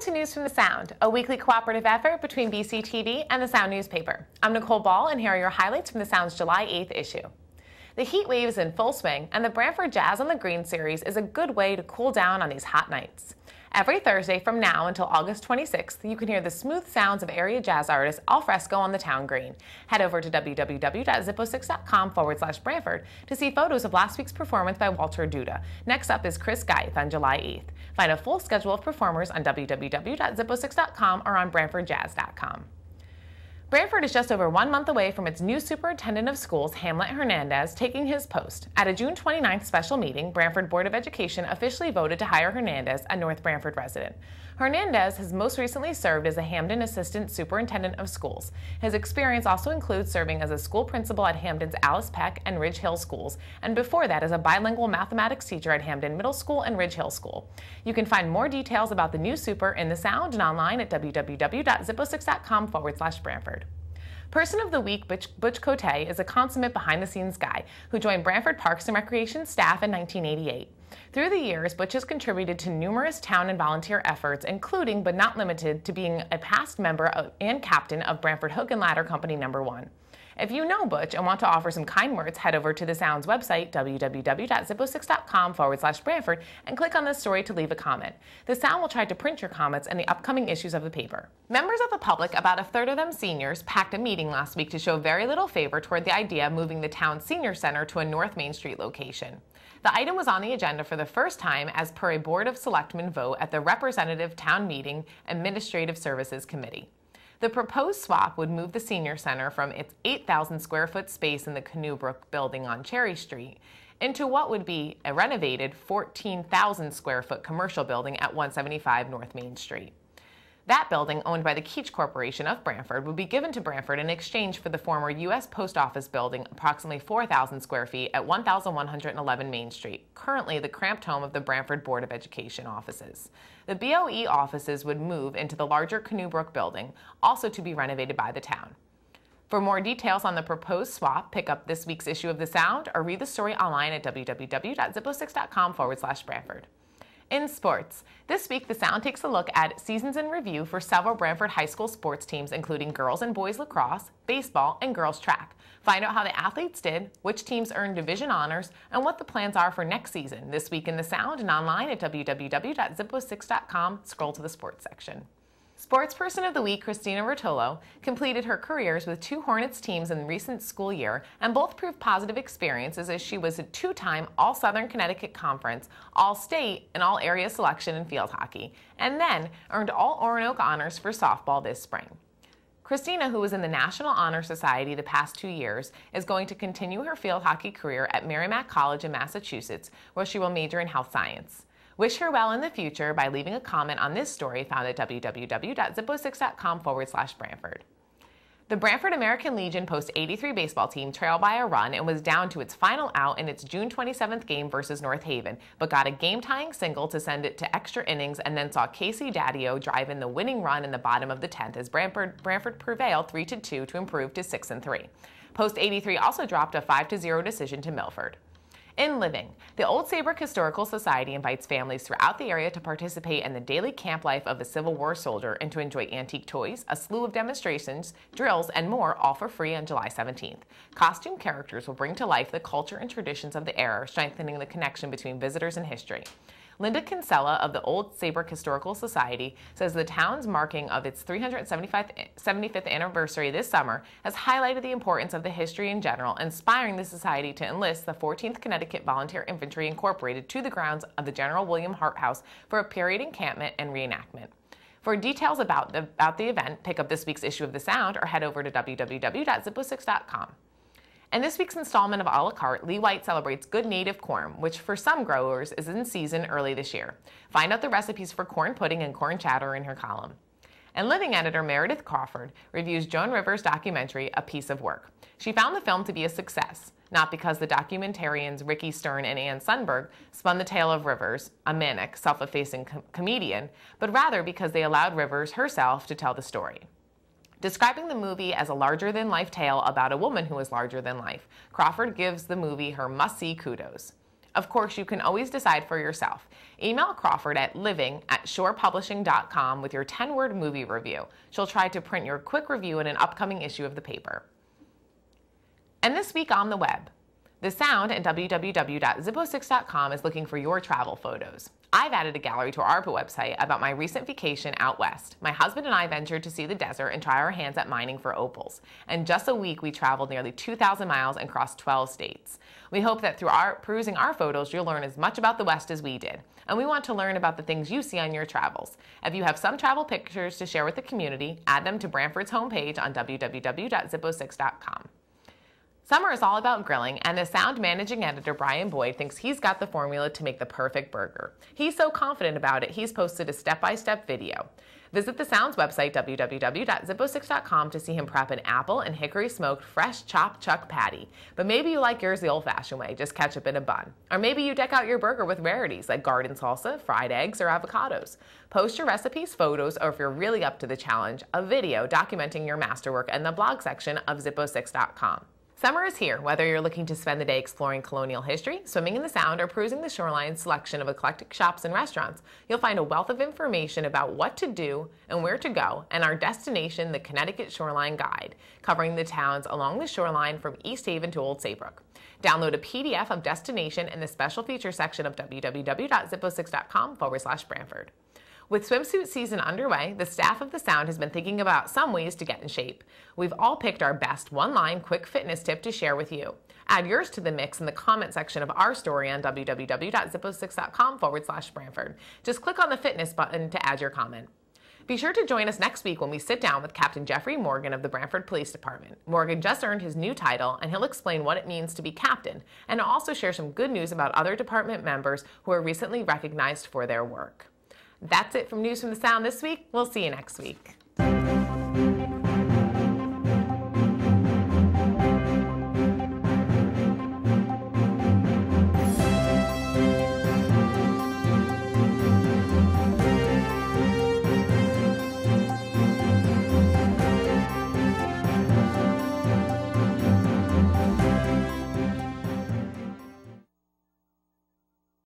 to News from the Sound, a weekly cooperative effort between BCTV and the Sound Newspaper. I'm Nicole Ball, and here are your highlights from the Sound's July 8th issue. The heat wave is in full swing, and the Brantford Jazz on the Green series is a good way to cool down on these hot nights. Every Thursday from now until August 26th, you can hear the smooth sounds of area jazz artists al fresco on the town green. Head over to www.zippo6.com/Brantford to see photos of last week's performance by Walter Duda. Next up is Chris Geith on July 8th. Find a full schedule of performers on www.zippo6.com or on BrantfordJazz.com. Brantford is just over 1 month away from its new superintendent of schools, Hamlet Hernandez, taking his post. At a June 29th special meeting, Brantford Board of Education officially voted to hire Hernandez, a North Brantford resident. Hernandez has most recently served as a Hamden Assistant Superintendent of Schools. His experience also includes serving as a school principal at Hamden's Alice Peck and Ridge Hill Schools, and before that as a bilingual mathematics teacher at Hamden Middle School and Ridge Hill School. You can find more details about the new super in the Sound and online at www.zippo6.com/Brantford. Person of the Week, Butch Cote, is a consummate behind-the-scenes guy who joined Brantford Parks and Recreation staff in 1988. Through the years, Butch has contributed to numerous town and volunteer efforts, including but not limited to being a past member and captain of Brantford Hook and Ladder Company No. 1. If you know Butch and want to offer some kind words, head over to the Sound's website, www.zippo6.com/Brantford, and click on this story to leave a comment. The Sound will try to print your comments in the upcoming issues of the paper. Members of the public, about a third of them seniors, packed a meeting last week to show very little favor toward the idea of moving the town's senior center to a North Main Street location. The item was on the agenda for the first time as per a Board of Selectmen vote at the Representative Town Meeting Administrative Services Committee. The proposed swap would move the senior center from its 8,000 square foot space in the Canoebrook building on Cherry Street into what would be a renovated 14,000 square foot commercial building at 175 North Main Street. That building, owned by the Keach Corporation of Brantford, would be given to Brantford in exchange for the former U.S. Post Office building, approximately 4,000 square feet at 1,111 Main Street, currently the cramped home of the Brantford Board of Education offices. The BOE offices would move into the larger Canoebrook building, also to be renovated by the town. For more details on the proposed swap, pick up this week's issue of The Sound or read the story online at www.zippo6.com/Brantford. In sports, this week the Sound takes a look at seasons in review for several Brantford High School sports teams, including girls and boys lacrosse, baseball, and girls track. Find out how the athletes did, which teams earned division honors, and what the plans are for next season. This week in the Sound and online at www.zippo6.com. Scroll to the sports section. Sportsperson of the Week, Christina Rotolo, completed her careers with 2 Hornets teams in the recent school year, and both proved positive experiences as she was a 2-time All-Southern Connecticut Conference, All-State, and All-Area selection in field hockey, and then earned All-Oronoque honors for softball this spring. Christina, who was in the National Honor Society the past 2 years, is going to continue her field hockey career at Merrimack College in Massachusetts, where she will major in health science. Wish her well in the future by leaving a comment on this story found at www.zippo6.com/Brantford. The Brantford American Legion post-83 baseball team trailed by a run and was down to its final out in its June 27th game versus North Haven, but got a game-tying single to send it to extra innings and then saw Casey Daddio drive in the winning run in the bottom of the 10th as Brantford prevailed 3-2 to improve to 6-3. Post-83 also dropped a 5-0 decision to Milford. In living, the Old Saybrook Historical Society invites families throughout the area to participate in the daily camp life of a Civil War soldier and to enjoy antique toys, a slew of demonstrations, drills, and more, all for free on July 17th. Costume characters will bring to life the culture and traditions of the era, strengthening the connection between visitors and history. Linda Kinsella of the Old Saybrook Historical Society says the town's marking of its 375th anniversary this summer has highlighted the importance of the history in general, inspiring the society to enlist the 14th Connecticut Volunteer Infantry Incorporated to the grounds of the General William Hart House for a period encampment and reenactment. For details about the event, pick up this week's issue of The Sound or head over to www.zippo6.com. In this week's installment of A La Carte, Lee White celebrates good native corn, which for some growers is in season early this year. Find out the recipes for corn pudding and corn chowder in her column. And living editor Meredith Crawford reviews Joan Rivers' documentary, A Piece of Work. She found the film to be a success, not because the documentarians Ricky Stern and Ann Sundberg spun the tale of Rivers, a manic, self-effacing comedian, but rather because they allowed Rivers herself to tell the story. Describing the movie as a larger-than-life tale about a woman who is larger than life, Crawford gives the movie her must-see kudos. Of course, you can always decide for yourself. Email Crawford at living@shorepublishing.com with your 10-word movie review. She'll try to print your quick review in an upcoming issue of the paper. And this week on the web, The Sound at www.zippo6.com is looking for your travel photos. I've added a gallery to our website about my recent vacation out west. My husband and I ventured to see the desert and try our hands at mining for opals. In just a week, we traveled nearly 2,000 miles and crossed 12 states. We hope that through perusing our photos, you'll learn as much about the West as we did. And we want to learn about the things you see on your travels. If you have some travel pictures to share with the community, add them to Brantford's homepage on www.zippo6.com. Summer is all about grilling, and the Sound managing editor Brian Boyd thinks he's got the formula to make the perfect burger. He's so confident about it, he's posted a step-by-step video. Visit the Sound's website, www.zippo6.com, to see him prep an apple and hickory smoked fresh chopped chuck patty. But maybe you like yours the old-fashioned way, just ketchup in a bun. Or maybe you deck out your burger with rarities like garden salsa, fried eggs, or avocados. Post your recipes, photos, or if you're really up to the challenge, a video documenting your masterwork in the blog section of zippo6.com. Summer is here, whether you're looking to spend the day exploring colonial history, swimming in the Sound, or perusing the Shoreline's selection of eclectic shops and restaurants. You'll find a wealth of information about what to do and where to go, and our destination, the Connecticut Shoreline Guide, covering the towns along the shoreline from East Haven to Old Saybrook. Download a PDF of destination in the special features section of www.zippo6.com/Brantford. With swimsuit season underway, the staff of the Sound has been thinking about some ways to get in shape. We've all picked our best one-line quick fitness tip to share with you. Add yours to the mix in the comment section of our story on www.zippo6.com/Brantford. Just click on the fitness button to add your comment. Be sure to join us next week when we sit down with Captain Jeffrey Morgan of the Brantford Police Department. Morgan just earned his new title, and he'll explain what it means to be captain, and also share some good news about other department members who are recently recognized for their work. That's it from News from the Sound this week. We'll see you next week.